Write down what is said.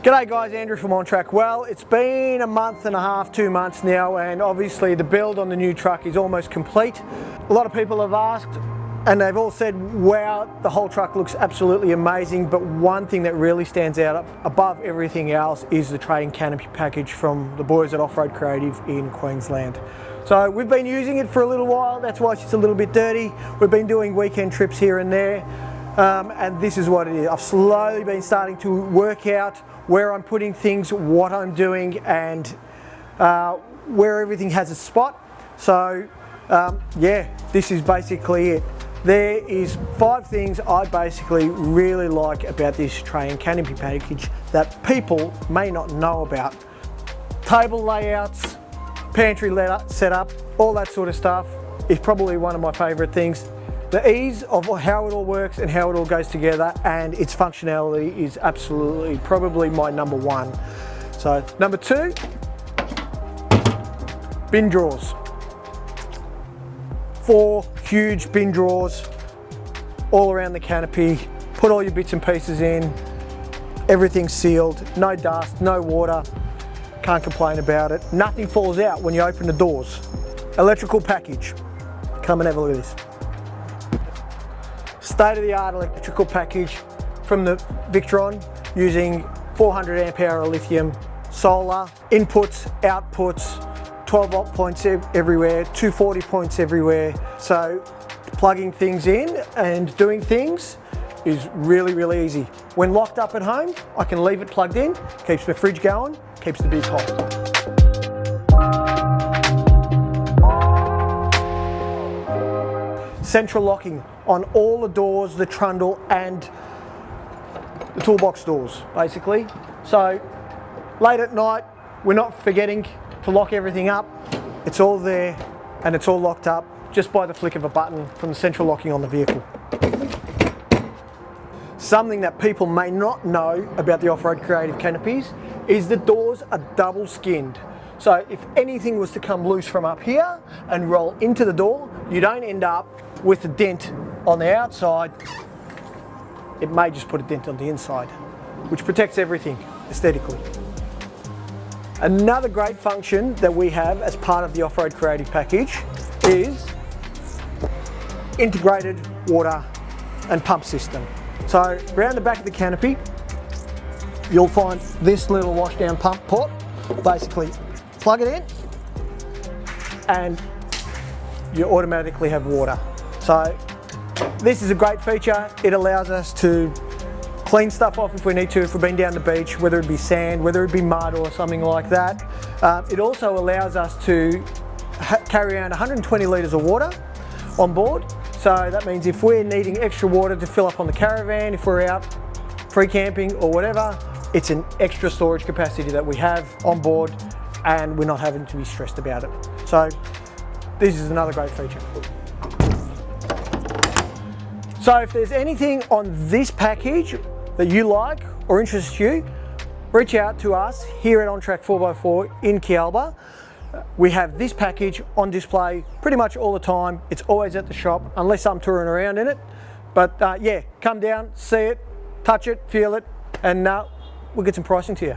G'day guys, Andrew from OnTrack. Well, it's been a month and a half, 2 months now, and obviously the build on the new truck is almost complete. A lot of people have asked and they've all said, wow, the whole truck looks absolutely amazing, but one thing that really stands out above everything else is the trading canopy package from the boys at OffRoad Creative in Queensland. So we've been using it for a little while, that's why it's a little bit dirty. We've been doing weekend trips here and there, and this is what it is. I've slowly been starting to work out where I'm putting things, what I'm doing, and where everything has a spot. So yeah, this is basically it. There is 5 things I basically really like about this tray and canopy package that people may not know about. Table layouts, pantry setup, all that sort of stuff is probably one of my favourite things. The ease of how it all works and how it all goes together and its functionality is absolutely probably my number 1. So number 2, bin drawers. 4 huge bin drawers all around the canopy. Put all your bits and pieces in, everything's sealed, no dust, no water, can't complain about it. Nothing falls out when you open the doors. Electrical package, come and have a look at this. State-of-the-art electrical package from the Victron using 400 amp hour lithium, solar, inputs, outputs, 12 volt points everywhere, 240 points everywhere. So plugging things in and doing things is really, really easy. When locked up at home, I can leave it plugged in, keeps the fridge going, keeps the beer cold. Central locking on all the doors, the trundle and the toolbox doors, basically. So late at night, we're not forgetting to lock everything up. It's all there and it's all locked up just by the flick of a button from the central locking on the vehicle. Something that people may not know about the OffRoad Creative Canopies is the doors are double skinned. So if anything was to come loose from up here and roll into the door, you don't end up with a dent on the outside. It may just put a dent on the inside, which protects everything aesthetically. Another great function that we have as part of the OffRoad Creative package is integrated water and pump system. So around the back of the canopy, you'll find this little washdown pump port. Basically, plug it in and you automatically have water. So this is a great feature. It allows us to clean stuff off if we need to, if we've been down the beach, whether it be sand, whether it be mud or something like that. It also allows us to carry around 120 litres of water on board. So that means if we're needing extra water to fill up on the caravan, if we're out free camping or whatever, it's an extra storage capacity that we have on board and we're not having to be stressed about it. So this is another great feature. So if there's anything on this package that you like or interests you, reach out to us here at OnTrack 4x4 in Kialba. We have this package on display pretty much all the time. It's always at the shop, unless I'm touring around in it. But yeah, come down, see it, touch it, feel it, and we'll get some pricing to you.